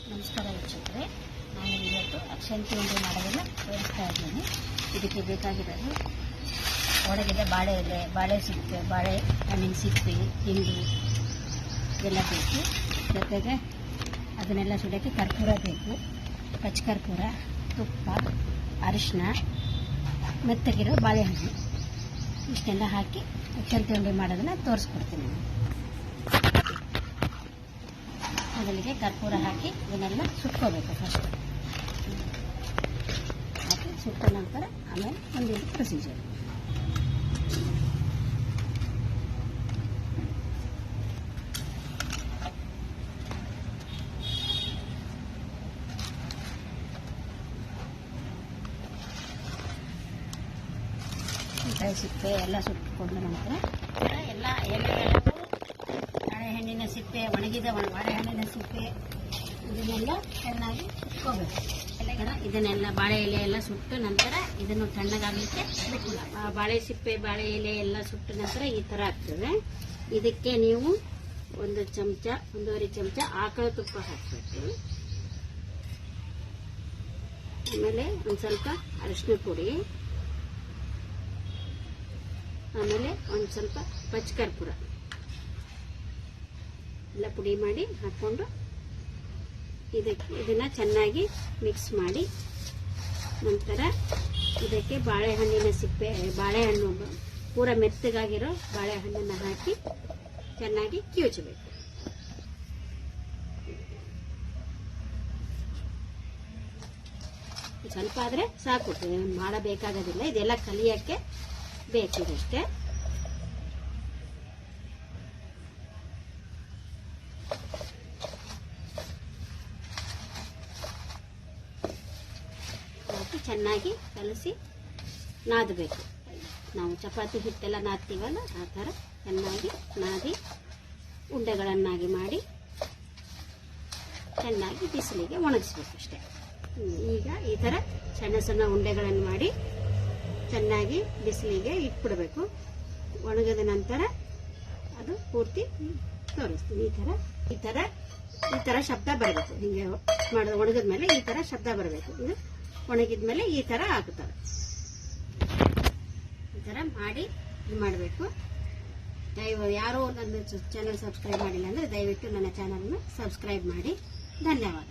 ನಮಸ್ಕಾರ ವೀಕ್ಷಕರೇ, ನಾನು ಇವತ್ತು ಅಕ್ಷಂತಿ ಉಂಡೆ ಮಾಡೋದನ್ನು ತೋರಿಸ್ತಾ ಇದ್ದೀನಿ. ಇದಕ್ಕೆ ಬೇಕಾಗಿರೋದು ಒಣಗಿದ ಬಾಳೆ ಎಲೆ, ಬಾಳೆ ಸಿಪ್ಪೆ, ಬಾಳೆ ಹಣ್ಣಿನ ಸಿಪ್ಪೆ, ಹಿಂಡು ಎಲ್ಲ ಬೇಕು. ಜೊತೆಗೆ ಅದನ್ನೆಲ್ಲ ಸುಡೋಕ್ಕೆ ಕರ್ಪೂರ ಬೇಕು, ಪಚ್ಚಕರ್ಪೂರ, ತುಪ್ಪ, ಅರಿಶಿನ, ಮೆತ್ತಗಿರೋ ಬಾಳೆಹಣ್ಣು ಇಷ್ಟೆಲ್ಲ ಹಾಕಿ ಅಕ್ಷಂತಿ ಉಂಡೆ ಮಾಡೋದನ್ನು ತೋರಿಸ್ಕೊಡ್ತೀನಿ. ಮೊದಲಿಗೆ ಕರ್ಪೂರ ಹಾಕಿ ಇದನ್ನೆಲ್ಲ ಸುಟ್ಕೋಬೇಕು. ಫಸ್ಟ್ ಹಾಕಿ ಸುಟ್ಟ ನಂತರ ಆಮೇಲೆ ಮುಂದಿನ ಪ್ರೊಸೀಜರ್. ಕಾಯಿ ಸಿಪ್ಪೆ ಎಲ್ಲ ಸುಟ್ಟುಕೊಂಡ ನಂತರ ಎಲ್ಲ ಎಲೆಗಳನ್ನು ಬಾಳೆಹಣ್ಣಿನ ಸಿಪ್ಪೆ, ಒಣಗಿದ ಬಾಳೆಹಣ್ಣಿನ ಸಿಪ್ಪೆ ಇದನ್ನೆಲ್ಲ ಚೆನ್ನಾಗಿ ಸುಟ್ಕೋಬೇಕು. ಇದನ್ನೆಲ್ಲ ಬಾಳೆ ಎಲೆ ಎಲ್ಲ ಸುಟ್ಟ ನಂತರ ಇದನ್ನು ತಣ್ಣಗಾಗಲಿಕ್ಕೆ ಬಿಟ್ಟು, ಬಾಳೆ ಸಿಪ್ಪೆ, ಬಾಳೆ ಎಲೆ ಎಲ್ಲ ಸುಟ್ಟ ನಂತರ ಈ ಥರ ಆಗ್ತದೆ. ಇದಕ್ಕೆ ನೀವು 1 ಚಮಚ, 1.5 ಚಮಚ ಆಕಳ ತುಪ್ಪ ಹಾಕಬೇಕು. ಆಮೇಲೆ ಒಂದು ಸ್ವಲ್ಪ ಅರಿಶಿನ ಪುಡಿ, ಆಮೇಲೆ ಒಂದು ಸ್ವಲ್ಪ ಪಚ್ಚಕರ್ಪೂರ ಎಲ್ಲ ಪುಡಿ ಮಾಡಿ ಹಾಕ್ಕೊಂಡು ಇದನ್ನ ಚೆನ್ನಾಗಿ ಮಿಕ್ಸ್ ಮಾಡಿ, ನಂತರ ಇದಕ್ಕೆ ಬಾಳೆಹಣ್ಣಿನ ಸಿಪ್ಪೆ, ಬಾಳೆಹಣ್ಣು ಪೂರ ಮೆತ್ತಗಾಗಿರೋ ಬಾಳೆಹಣ್ಣನ್ನು ಹಾಕಿ ಚೆನ್ನಾಗಿ ಕಿವುಚಬೇಕು. ಸ್ವಲ್ಪ ಆದರೆ ಸಾಕು, ಮಾಡಬೇಕಾಗೋದಿಲ್ಲ. ಇದೆಲ್ಲ ಕಲಿಯೋಕ್ಕೆ ಬೇಕಿದಷ್ಟೇ. ಚೆನ್ನಾಗಿ ಕಲಸಿ ನಾದಬೇಕು. ನಾವು ಚಪಾತಿ ಹಿಟ್ಟೆಲ್ಲ ನಾದ್ತೀವಲ್ಲ ಆ ಥರ ಚೆನ್ನಾಗಿ ನಾದಿ ಉಂಡೆಗಳನ್ನಾಗಿ ಮಾಡಿ ಚೆನ್ನಾಗಿ ಬಿಸಿಲಿಗೆ ಒಣಗಿಸ್ಬೇಕು ಅಷ್ಟೇ. ಈಗ ಈ ಥರ ಸಣ್ಣ ಸಣ್ಣ ಉಂಡೆಗಳನ್ನು ಮಾಡಿ ಚೆನ್ನಾಗಿ ಬಿಸಿಲಿಗೆ ಇಟ್ಬಿಡಬೇಕು. ಒಣಗಿದ ನಂತರ ಅದು ಪೂರ್ತಿ ತೋರಿಸ್ತೀನಿ. ಈ ಥರ ಶಬ್ದ ಬರಬೇಕು. ಹೀಗೆ ಮಾಡೋದು ಒಣಗಿದ ಮೇಲೆ ಈ ಥರ ಶಬ್ದ ಬರಬೇಕು. ಇದು ಒಣಗಿದ ಮೇಲೆ ಈ ಥರ ಆಗುತ್ತದೆ. ಈ ಥರ ಮಾಡಿ ಇದು ಮಾಡಬೇಕು. ಯಾರೋ ನನ್ನ ಚಾನಲ್ ಸಬ್ಸ್ಕ್ರೈಬ್ ಮಾಡಿಲ್ಲ ಅಂದರೆ ದಯವಿಟ್ಟು ನನ್ನ ಚಾನಲ್ನ ಸಬ್ಸ್ಕ್ರೈಬ್ ಮಾಡಿ. ಧನ್ಯವಾದ.